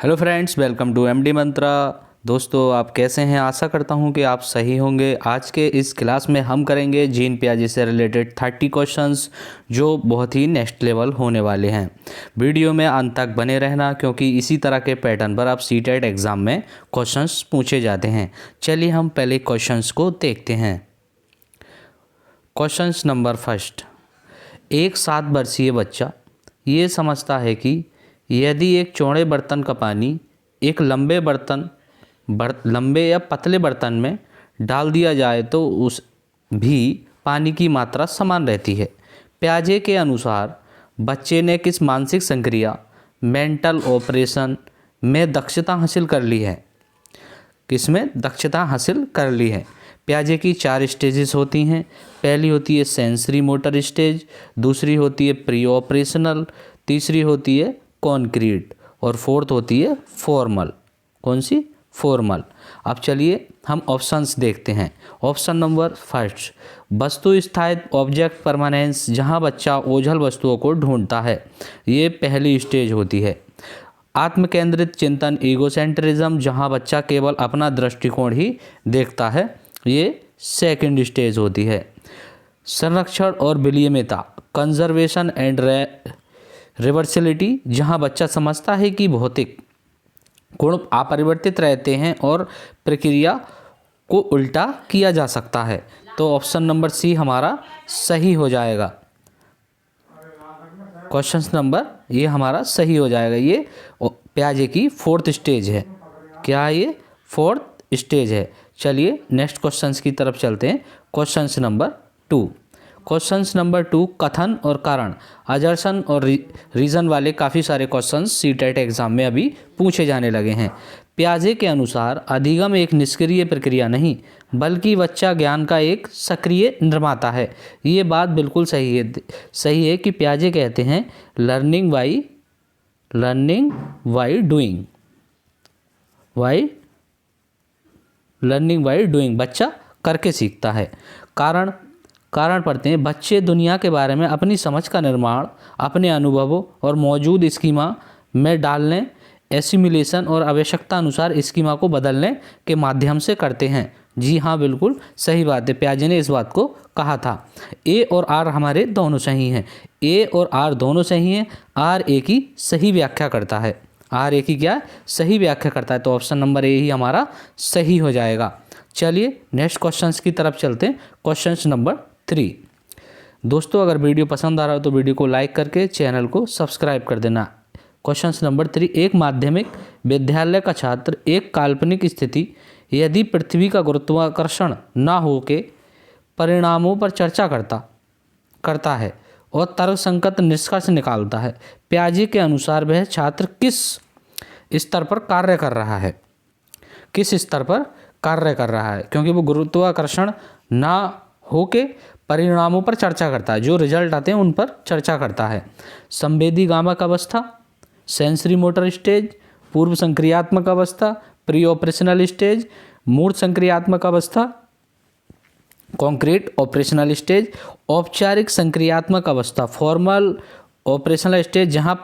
Hello friends, welcome to MD Mantra. दोस्तों, आप कैसे हैं? आशा करता हूं कि आप सही होंगे। आज के इस क्लास में हम करेंगे जीन पियाजे से रिलेटेड 30 क्वेश्चंस जो बहुत ही नेक्स्ट लेवल होने वाले हैं। वीडियो में अंत तक बने रहना, क्योंकि इसी तरह के पैटर्न पर आप सीटेट एग्ज़ाम में क्वेश्चंस पूछे जाते हैं। चलिए हम पहले क्वेश्चंस को देखते हैं। Questions number first. एक 7 वर्षीय बच्चा ये समझता है कि यदि एक चौड़े बर्तन का पानी एक लंबे या पतले बर्तन में डाल दिया जाए तो उस भी पानी की मात्रा समान रहती है। पियाजे के अनुसार बच्चे ने किस मानसिक संक्रिया मेंटल ऑपरेशन में दक्षता हासिल कर ली है? किसमें दक्षता हासिल कर ली है? पियाजे की 4 स्टेजेस होती हैं। पहली होती है सेंसरी मोटर स्टेज, दूसरी होती है प्री ऑपरेशनल, तीसरी होती है कॉन्क्रीट और फोर्थ होती है फॉर्मल। कौन सी? फॉर्मल। अब चलिए हम ऑप्शंस देखते हैं। ऑप्शन नंबर फर्स्ट, वस्तु स्थायित्व ऑब्जेक्ट परमानेंस, जहां बच्चा ओझल वस्तुओं को ढूंढता है, ये पहली स्टेज होती है। आत्मकेंद्रित चिंतन ईगोसेंट्रिज्म, जहां बच्चा केवल अपना दृष्टिकोण ही देखता है, ये सेकंड स्टेज होती है। संरक्षण और विलियमिता कंजर्वेशन एंड रिवर्सिलिटी, जहां बच्चा समझता है कि भौतिक गुण अपरिवर्तित रहते हैं और प्रक्रिया को उल्टा किया जा सकता है। तो ऑप्शन नंबर सी हमारा सही हो जाएगा। क्वेश्चन नंबर ये हमारा सही हो जाएगा। ये पियाजे की 4th स्टेज है। क्या ये 4th स्टेज है? चलिए नेक्स्ट क्वेश्चंस की तरफ चलते हैं। Question number 2। क्वेश्चन नंबर 2, कथन और कारण, अजर्शन और रीज़न वाले काफ़ी सारे क्वेश्चंस सीटेट एग्जाम में अभी पूछे जाने लगे हैं। पियाजे के अनुसार अधिगम एक निष्क्रिय प्रक्रिया नहीं, बल्कि बच्चा ज्ञान का एक सक्रिय निर्माता है। ये बात बिल्कुल सही है कि पियाजे कहते हैं लर्निंग बाई डूइंग, बच्चा करके सीखता है। कारण पढ़ते हैं, बच्चे दुनिया के बारे में अपनी समझ का निर्माण अपने अनुभवों और मौजूद स्कीमा में डालने, एसिमिलेशन और आवश्यकता अनुसार स्कीमा को बदलने के माध्यम से करते हैं। जी हाँ, बिल्कुल सही बात है। पियाजे ने इस बात को कहा था। ए और आर हमारे दोनों सही हैं। ए और आर दोनों सही हैं। आर ए की सही व्याख्या करता है। आर ए की क्या सही व्याख्या करता है? तो ऑप्शन नंबर ए ही हमारा सही हो जाएगा। चलिए नेक्स्ट क्वेश्चंस की तरफ चलते हैं। Question number 3। दोस्तों, अगर वीडियो पसंद आ रहा हो तो वीडियो को लाइक करके चैनल को सब्सक्राइब कर देना। क्वेश्चन नंबर 3, एक माध्यमिक विद्यालय का छात्र एक काल्पनिक स्थिति यदि पृथ्वी का गुरुत्वाकर्षण ना हो के परिणामों पर चर्चा करता है और तर्कसंगत निष्कर्ष निकालता है। पियाजे के अनुसार वह छात्र किस स्तर पर कार्य कर रहा है? किस स्तर पर कार्य कर रहा है? क्योंकि वो गुरुत्वाकर्षण ना होके परिणामों पर चर्चा करता है, जो रिजल्ट आते हैं उन पर चर्चा करता है। संवेदी गामक अवस्था, सेंसरी मोटर स्टेज, पूर्व संक्रियात्मक अवस्था, प्री ऑपरेशनल स्टेज, मूर्त संक्रियात्मक अवस्था, कॉन्क्रीट ऑपरेशनल स्टेज, औपचारिक संक्रियात्मक अवस्था, फॉर्मल ऑपरेशनल स्टेज, जहां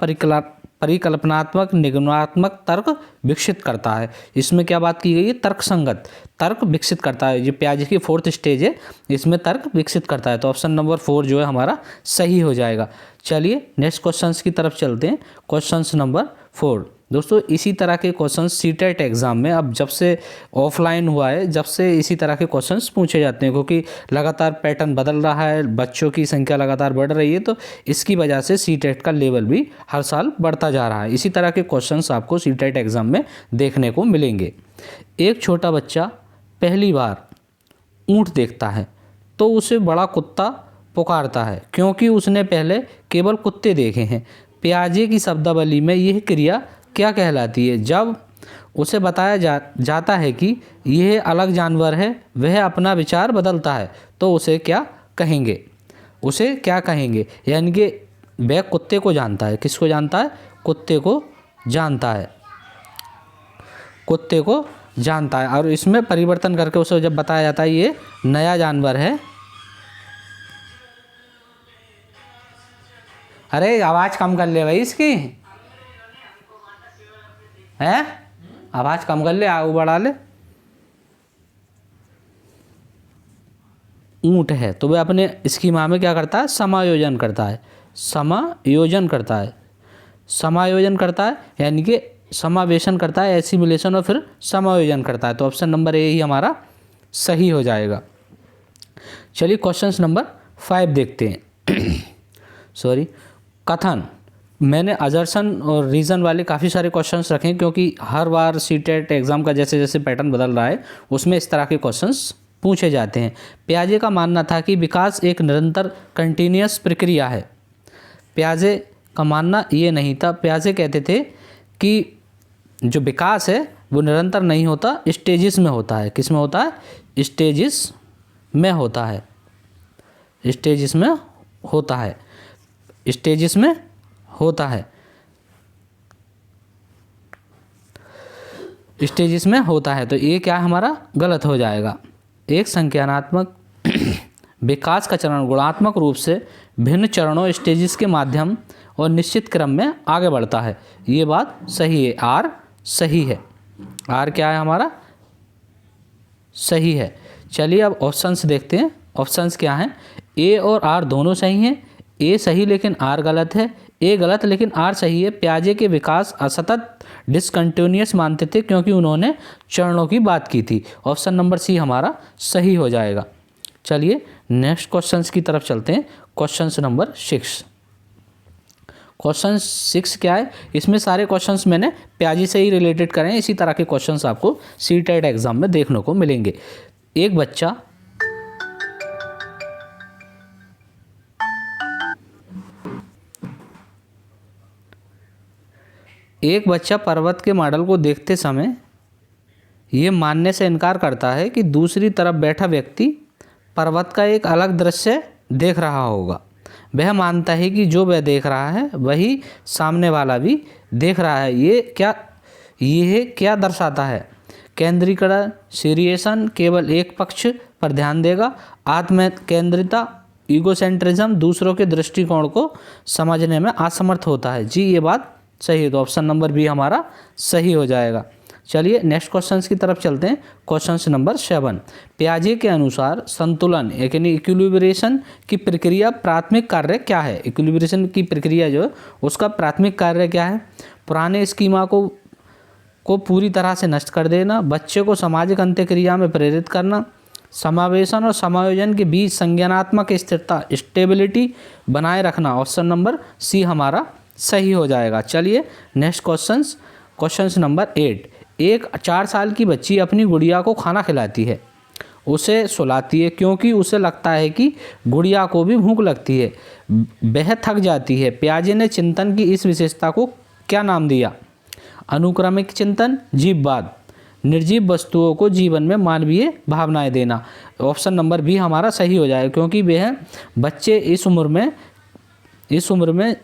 परिकल्पनात्मक निगमनात्मक तर्क विकसित करता है। इसमें क्या बात की गई है? तर्कसंगत तर्क विकसित करता है। ये पियाजे की 4th स्टेज है, इसमें तर्क विकसित करता है। तो ऑप्शन नंबर 4 जो है हमारा सही हो जाएगा। चलिए नेक्स्ट क्वेश्चंस की तरफ चलते हैं। Question number 4। दोस्तों, इसी तरह के क्वेश्चंस सीटेट एग्ज़ाम में अब जब से ऑफलाइन हुआ है, जब से इसी तरह के क्वेश्चंस पूछे जाते हैं, क्योंकि लगातार पैटर्न बदल रहा है, बच्चों की संख्या लगातार बढ़ रही है, तो इसकी वजह से सीटेट का लेवल भी हर साल बढ़ता जा रहा है। इसी तरह के क्वेश्चंस आपको सीटेट एग्ज़ाम में देखने को मिलेंगे। एक छोटा बच्चा पहली बार ऊँट देखता है तो उसे बड़ा कुत्ता पुकारता है, क्योंकि उसने पहले केवल कुत्ते देखे हैं। पियाजे की शब्दावली में यह क्रिया क्या कहलाती है? जब उसे बताया जाता है कि यह अलग जानवर है, वह अपना विचार बदलता है, तो उसे क्या कहेंगे? उसे क्या कहेंगे? यानी कि वह कुत्ते को जानता है। किसको जानता है? कुत्ते को जानता है। कुत्ते को जानता है, और इसमें परिवर्तन करके उसे जब बताया जाता है ये नया जानवर है। अरे आवाज़ कम कर ले भाई इसकी। है, आवाज़ कम कर ले, आगे बढ़ा ले। ऊँट है तो वह अपने स्कीमा में क्या करता है, समायोजन करता है, समायोजन करता है, समायोजन करता है यानी कि समावेशन करता है, एसिमिलेशन और फिर समायोजन करता है। तो ऑप्शन नंबर ए ही हमारा सही हो जाएगा। चलिए क्वेश्चन नंबर 5 देखते हैं। सॉरी, कथन। मैंने अजर्सन और रीज़न वाले काफ़ी सारे क्वेश्चंस रखे हैं क्योंकि हर बार सीटेट एग्ज़ाम का जैसे जैसे पैटर्न बदल रहा है उसमें इस तरह के क्वेश्चंस पूछे जाते हैं। पियाजे का मानना था कि विकास एक निरंतर कंटिन्यूअस प्रक्रिया है। पियाजे का मानना ये नहीं था, पियाजे कहते थे कि जो विकास है वो निरंतर नहीं होता, स्टेजेस में होता है। किस में होता है, स्टेजेस में होता है, स्टेजेस में होता है, स्टेजेस में होता है, स्टेजेस में होता है। तो ये क्या हमारा गलत हो जाएगा। एक संख्यात्मक विकास का चरण गुणात्मक रूप से भिन्न चरणों स्टेजेस के माध्यम और निश्चित क्रम में आगे बढ़ता है। ये बात सही है, आर सही है, आर क्या है हमारा, सही है। चलिए अब ऑप्शंस देखते हैं। ऑप्शंस क्या हैं, ए और आर दोनों सही हैं। ए सही लेकिन आर गलत है, ए गलत लेकिन आर सही है। पियाजे के विकास असतत डिसकंटिन्यूअस मानते थे क्योंकि उन्होंने चरणों की बात की थी। ऑप्शन नंबर सी हमारा सही हो जाएगा। चलिए नेक्स्ट क्वेश्चंस की तरफ चलते हैं। Question number 6। क्वेश्चन 6 क्या है, इसमें सारे क्वेश्चंस मैंने पियाजे से ही रिलेटेड करे हैं। इसी तरह के क्वेश्चंस आपको सीटेट एग्जाम में देखने को मिलेंगे। एक बच्चा पर्वत के मॉडल को देखते समय ये मानने से इनकार करता है कि दूसरी तरफ बैठा व्यक्ति पर्वत का एक अलग दृश्य देख रहा होगा। वह मानता है कि जो वह देख रहा है वही सामने वाला भी देख रहा है। ये क्या दर्शाता है, केंद्रीकरण, सीरिएशन, केवल एक पक्ष पर ध्यान देगा, आत्म केंद्रिता, ईगोसेंट्रिज्म, दूसरों के दृष्टिकोण को समझने में असमर्थ होता है। जी ये बात सही है, तो ऑप्शन नंबर बी हमारा सही हो जाएगा। चलिए नेक्स्ट क्वेश्चंस की तरफ चलते हैं। Question number 7। पियाजे के अनुसार संतुलन यानी इक्विलिब्रेशन की प्रक्रिया प्राथमिक कार्य क्या है। इक्विलिब्रेशन की प्रक्रिया जो है उसका प्राथमिक कार्य क्या है, पुराने स्कीमा को पूरी तरह से नष्ट कर देना, बच्चे को सामाजिक अंत्यक्रिया में प्रेरित करना, समावेशन और समायोजन के बीच संज्ञानात्मक स्थिरता स्टेबिलिटी बनाए रखना। ऑप्शन नंबर सी हमारा सही हो जाएगा। चलिए नेक्स्ट क्वेश्चन नंबर 8। एक 4 साल की बच्ची अपनी गुड़िया को खाना खिलाती है, उसे सुलाती है क्योंकि उसे लगता है कि गुड़िया को भी भूख लगती है। वह थक जाती है। पियाजे ने चिंतन की इस विशेषता को क्या नाम दिया, अनुक्रमिक चिंतन, जीववाद, निर्जीव वस्तुओं को जीवन में मानवीय भावनाएं देना। ऑप्शन नंबर बी हमारा सही हो जाएगा क्योंकि वह बच्चे इस उम्र में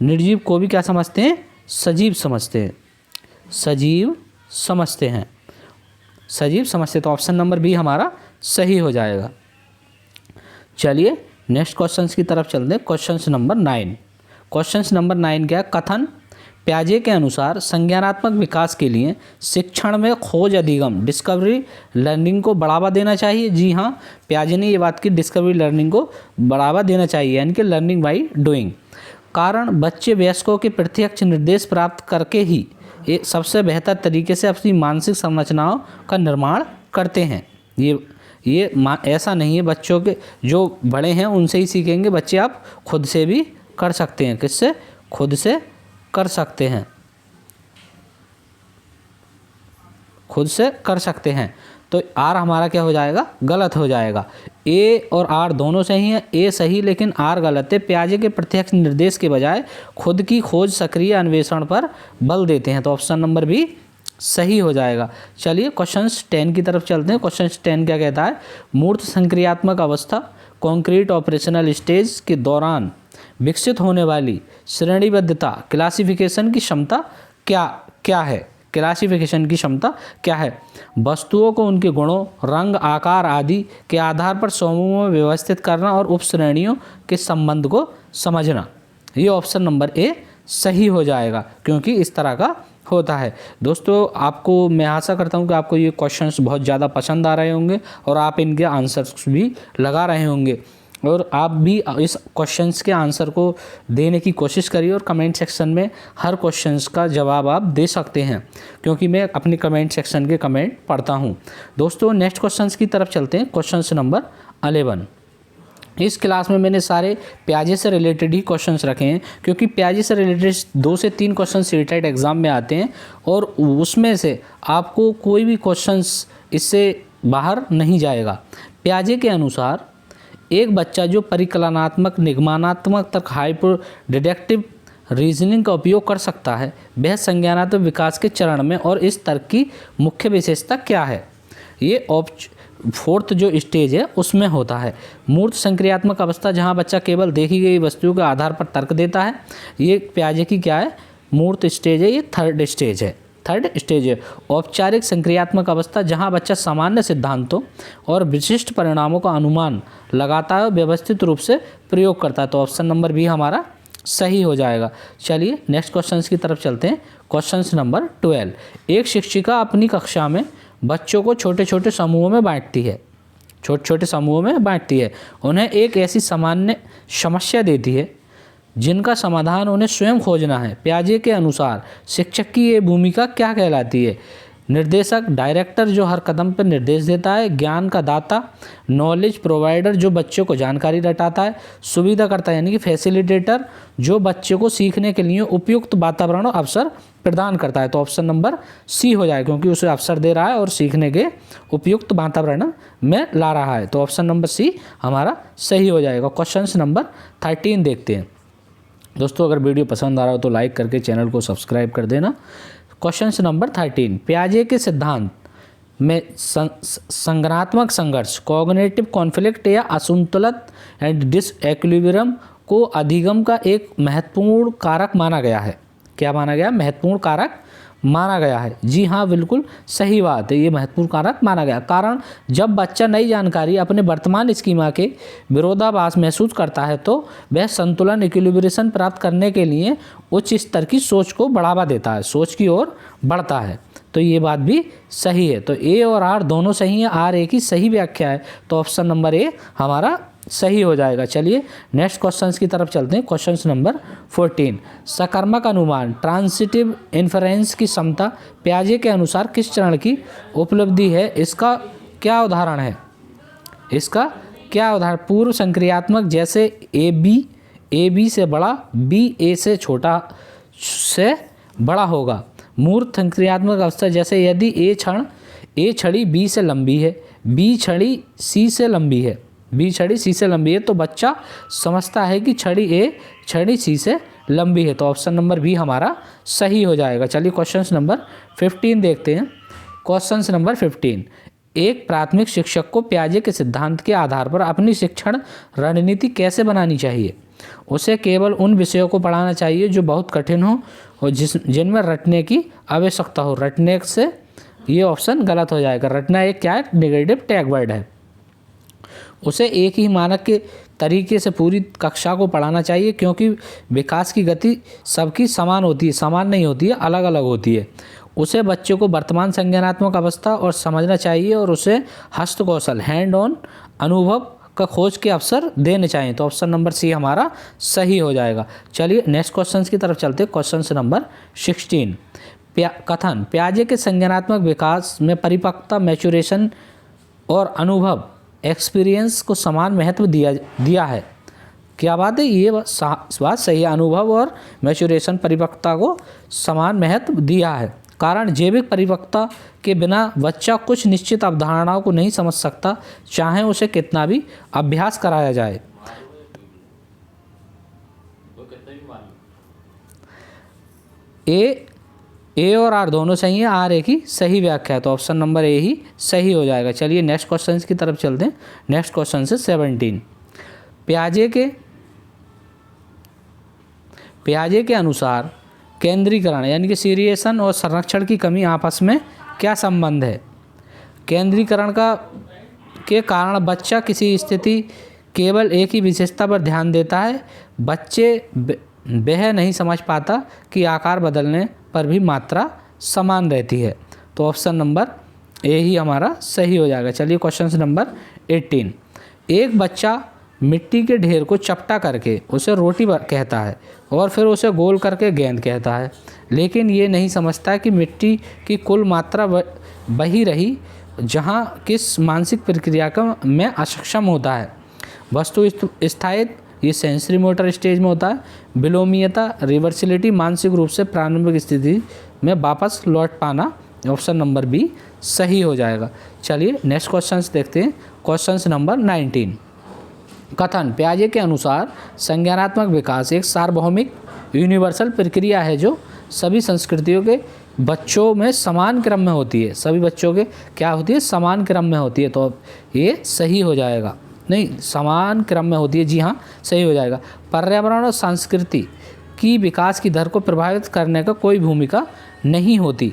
निर्जीव को भी क्या समझते हैं, सजीव समझते हैं, सजीव समझते। तो ऑप्शन नंबर बी हमारा सही हो जाएगा। चलिए नेक्स्ट क्वेश्चंस की तरफ चलते हैं। Question number 9। क्वेश्चन नंबर 9 क्या, कथन। पियाजे के अनुसार संज्ञानात्मक विकास के लिए शिक्षण में खोज अधिगम डिस्कवरी लर्निंग को बढ़ावा देना चाहिए। जी हाँ, पियाजे ने ये बात की, डिस्कवरी लर्निंग को बढ़ावा देना चाहिए यानी कि लर्निंग बाय डूइंग। कारण बच्चे वयस्कों के प्रत्यक्ष निर्देश प्राप्त करके ही एक सबसे बेहतर तरीके से अपनी मानसिक संरचनाओं का निर्माण करते हैं। ये ऐसा नहीं है बच्चों के जो बड़े हैं उनसे ही सीखेंगे, बच्चे आप खुद से भी कर सकते हैं। किससे, खुद से कर सकते हैं, खुद से कर सकते हैं। तो आर हमारा क्या हो जाएगा, गलत हो जाएगा। ए और आर दोनों सही हैं, ए सही लेकिन आर गलत है। पियाजे के प्रत्यक्ष निर्देश के बजाय खुद की खोज सक्रिय अन्वेषण पर बल देते हैं। तो ऑप्शन नंबर बी सही हो जाएगा। चलिए क्वेश्चन 10 की तरफ चलते हैं। क्वेश्चन 10 क्या कहता है, मूर्त संक्रियात्मक अवस्था कॉन्क्रीट ऑपरेशनल स्टेज के दौरान विकसित होने वाली श्रेणीबद्धता क्लासिफिकेशन की क्षमता क्या है। क्लासिफिकेशन की क्षमता क्या है, वस्तुओं को उनके गुणों, रंग, आकार आदि के आधार पर समूहों में व्यवस्थित करना और उपश्रेणियों के संबंध को समझना। ये ऑप्शन नंबर ए सही हो जाएगा, क्योंकि इस तरह का होता है। दोस्तों, आपको मैं आशा करता हूँ कि आपको ये क्वेश्चंस बहुत ज़्यादा पसंद आ रहे होंगे और आप इनके आंसर्स भी लगा रहे होंगे, और आप भी इस क्वेश्चंस के आंसर को देने की कोशिश करिए और कमेंट सेक्शन में हर क्वेश्चंस का जवाब आप दे सकते हैं, क्योंकि मैं अपने कमेंट सेक्शन के कमेंट पढ़ता हूँ। दोस्तों, नेक्स्ट क्वेश्चंस की तरफ चलते हैं। Question number 11। इस क्लास में मैंने सारे प्याजे से रिलेटेड ही क्वेश्चंस रखे हैं, क्योंकि प्याजे से रिलेटेड 2 से 3 क्वेश्चन सीटेट एग्ज़ाम में आते हैं और उसमें से आपको कोई भी क्वेश्चंस इससे बाहर नहीं जाएगा। प्याजे के अनुसार एक बच्चा जो परिकलनात्मक, निगमनात्मक तक हाइपर डिडक्टिव रीजनिंग का उपयोग कर सकता है, वह संज्ञानात्मक विकास के चरण में और इस तर्क की मुख्य विशेषता क्या है? ये 4th जो स्टेज है उसमें होता है। मूर्त संक्रियात्मक अवस्था, जहाँ बच्चा केवल देखी गई वस्तुओं के आधार पर तर्क देता है, ये प्याजे की क्या है? मूर्त स्टेज है। ये 3rd स्टेज है। औपचारिक संक्रियात्मक अवस्था, जहाँ बच्चा सामान्य सिद्धांतों और विशिष्ट परिणामों का अनुमान लगाता है और व्यवस्थित रूप से प्रयोग करता है। तो ऑप्शन नंबर बी हमारा सही हो जाएगा। चलिए नेक्स्ट क्वेश्चंस की तरफ चलते हैं। Question number 12। एक शिक्षिका अपनी कक्षा में बच्चों को छोटे छोटे समूहों में बांटती है। उन्हें एक ऐसी सामान्य समस्या देती है जिनका समाधान उन्हें स्वयं खोजना है। प्याजे के अनुसार शिक्षक की ये भूमिका क्या कहलाती है? निर्देशक, डायरेक्टर जो हर कदम पर निर्देश देता है, ज्ञान का दाता, नॉलेज प्रोवाइडर जो बच्चों को जानकारी रटाता है, सुविधाकर्ता यानी कि फैसिलिटेटर जो बच्चे को सीखने के लिए उपयुक्त वातावरण और अवसर प्रदान करता है। तो ऑप्शन नंबर सी हो जाए, क्योंकि उसे अवसर दे रहा है और सीखने के उपयुक्त वातावरण में ला रहा है। तो ऑप्शन नंबर सी हमारा सही हो जाएगा। क्वेश्चन नंबर 13 देखते हैं। दोस्तों, अगर वीडियो पसंद आ रहा हो तो लाइक करके चैनल को सब्सक्राइब कर देना। Question number 13। प्याजे के सिद्धांत में संज्ञानात्मक संघर्ष, कॉग्निटिव कॉन्फ्लिक्ट या असंतुलन एंड डिसइक्विलिब्रियम को अधिगम का एक महत्वपूर्ण कारक माना गया है। क्या माना गया? महत्वपूर्ण कारक माना गया है। जी हाँ, बिल्कुल सही बात है, ये महत्वपूर्ण कारक माना गया। कारण, जब बच्चा नई जानकारी अपने वर्तमान स्कीमा के विरोधाभास महसूस करता है तो वह संतुलन, इक्विलिब्रेशन प्राप्त करने के लिए उच्च स्तर की सोच को बढ़ावा देता है, सोच की ओर बढ़ता है। तो ये बात भी सही है। तो ए और आर दोनों सही हैं, आर ए की सही व्याख्या है। तो ऑप्शन नंबर ए हमारा सही हो जाएगा। चलिए नेक्स्ट क्वेश्चंस की तरफ चलते हैं। Question number 14। सकर्मक अनुमान, ट्रांसिटिव इन्फरेंस की क्षमता प्याजे के अनुसार किस चरण की उपलब्धि है? इसका क्या उदाहरण है? पूर्व संक्रियात्मक, जैसे ए बी से बड़ा, बी ए से छोटा से बड़ा होगा। मूर्त संक्रियात्मक अवस्था, जैसे यदि ए छड़ी बी से लंबी है, बी छड़ी सी से लंबी है, तो बच्चा समझता है कि छड़ी ए छड़ी सी से लंबी है। तो ऑप्शन नंबर बी हमारा सही हो जाएगा। चलिए क्वेश्चन नंबर 15 देखते हैं। Question number 15। एक प्राथमिक शिक्षक को प्याजे के सिद्धांत के आधार पर अपनी शिक्षण रणनीति कैसे बनानी चाहिए? उसे केवल उन विषयों को पढ़ाना चाहिए जो बहुत कठिन हो और जिनमें रटने की आवश्यकता हो। रटने से ये ऑप्शन गलत हो जाएगा। रटना एक क्या है? नेगेटिव टैग वर्ड है। उसे एक ही मानक के तरीके से पूरी कक्षा को पढ़ाना चाहिए, क्योंकि विकास की गति सबकी समान नहीं होती है, अलग अलग होती है। उसे बच्चे को वर्तमान संज्ञानात्मक अवस्था और समझना चाहिए और उसे हस्तकौशल, हैंड ऑन अनुभव का खोज के अवसर देने चाहिए। तो ऑप्शन नंबर सी हमारा सही हो जाएगा। चलिए नेक्स्ट क्वेश्चन की तरफ चलते हैं। Question number 16। कथन, प्याजे के संज्ञानात्मक विकास में परिपक्वता, मैच्योरेशन और अनुभव, एक्सपीरियंस को समान महत्व दिया है। क्या बात है? ये बात सही है। अनुभव और मैच्योरेशन, परिपक्वता को समान महत्व दिया है। कारण, जैविक परिपक्वता के बिना बच्चा कुछ निश्चित अवधारणाओं को नहीं समझ सकता, चाहे उसे कितना भी अभ्यास कराया जाए। ए और आर दोनों सही हैं, आर ए की सही व्याख्या है। तो ऑप्शन नंबर ए ही सही हो जाएगा। चलिए नेक्स्ट क्वेश्चन की तरफ चलते हैं। नेक्स्ट क्वेश्चन से 17। प्याजे के अनुसार केंद्रीकरण यानी कि सीरिएशन और संरक्षण की कमी आपस में क्या संबंध है? केंद्रीकरण के कारण बच्चा किसी स्थिति केवल एक ही विशेषता पर ध्यान देता है। वह नहीं समझ पाता कि आकार बदलने पर भी मात्रा समान रहती है। तो ऑप्शन नंबर ए ही हमारा सही हो जाएगा। चलिए क्वेश्चन नंबर 18। एक बच्चा मिट्टी के ढेर को चपटा करके उसे रोटी कहता है और फिर उसे गोल करके गेंद कहता है, लेकिन ये नहीं समझता कि मिट्टी की कुल मात्रा वही रही जहाँ किस मानसिक प्रक्रिया में अक्षम होता है। वस्तु स्थायित्व, ये सेंसरी मोटर स्टेज में होता है। विलोमीयता, रिवर्सिलिटी, मानसिक रूप से प्रारंभिक स्थिति में वापस लौट पाना। ऑप्शन नंबर बी सही हो जाएगा। चलिए नेक्स्ट क्वेश्चन देखते हैं। Question number 19। कथन पियाजे के अनुसार संज्ञानात्मक विकास एक सार्वभौमिक यूनिवर्सल प्रक्रिया है जो सभी संस्कृतियों के बच्चों में समान क्रम में होती है। सभी बच्चों के क्या होती है? समान क्रम में होती है। तो ये सही हो जाएगा। नहीं, समान क्रम में होती है। जी हाँ, सही हो जाएगा। पर्यावरण और संस्कृति की विकास की दर को प्रभावित करने का कोई भूमिका नहीं होती।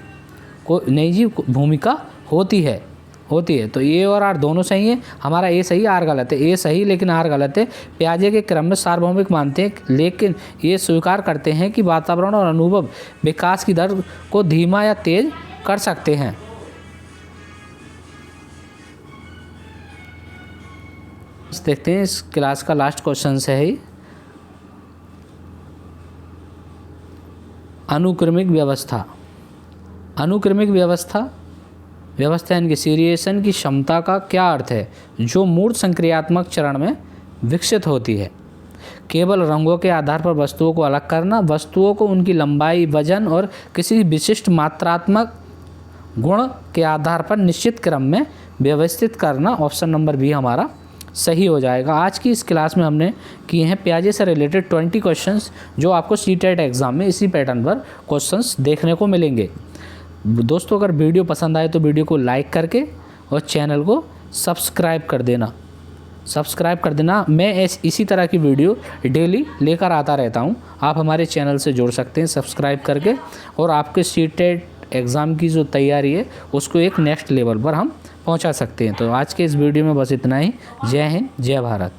नहीं जी, भूमिका होती है। तो ए और आर दोनों सही है। हमारा ए सही, आर गलत है। ए सही लेकिन आर गलत है। पियाजे के क्रम में सार्वभौमिक मानते हैं, लेकिन ये स्वीकार करते हैं कि वातावरण और अनुभव विकास की दर को धीमा या तेज कर सकते हैं। देखते हैं इस क्लास का लास्ट क्वेश्चन है ही अनुक्रमिक व्यवस्था। अनुक्रमिक व्यवस्था यानी कि सीरिएशन की क्षमता का क्या अर्थ है, जो मूर्त संक्रियात्मक चरण में विकसित होती है। केवल रंगों के आधार पर वस्तुओं को अलग करना, वस्तुओं को उनकी लंबाई, वजन और किसी विशिष्ट मात्रात्मक गुण के आधार पर निश्चित क्रम में व्यवस्थित करना। ऑप्शन नंबर बी हमारा सही हो जाएगा। आज की इस क्लास में हमने किए हैं पियाजे से रिलेटेड 20 क्वेश्चंस, जो आपको सीटेट एग्ज़ाम में इसी पैटर्न पर क्वेश्चंस देखने को मिलेंगे। दोस्तों, अगर वीडियो पसंद आए तो वीडियो को लाइक करके और चैनल को सब्सक्राइब कर देना। मैं इसी तरह की वीडियो डेली लेकर आता रहता हूं। आप हमारे चैनल से जुड़ सकते हैं सब्सक्राइब करके, और आपके सीटेट एग्ज़ाम की जो तैयारी है उसको एक नेक्स्ट लेवल पर हम पहुंचा सकते हैं। तो आज के इस वीडियो में बस इतना ही। जय हिंद, जय भारत।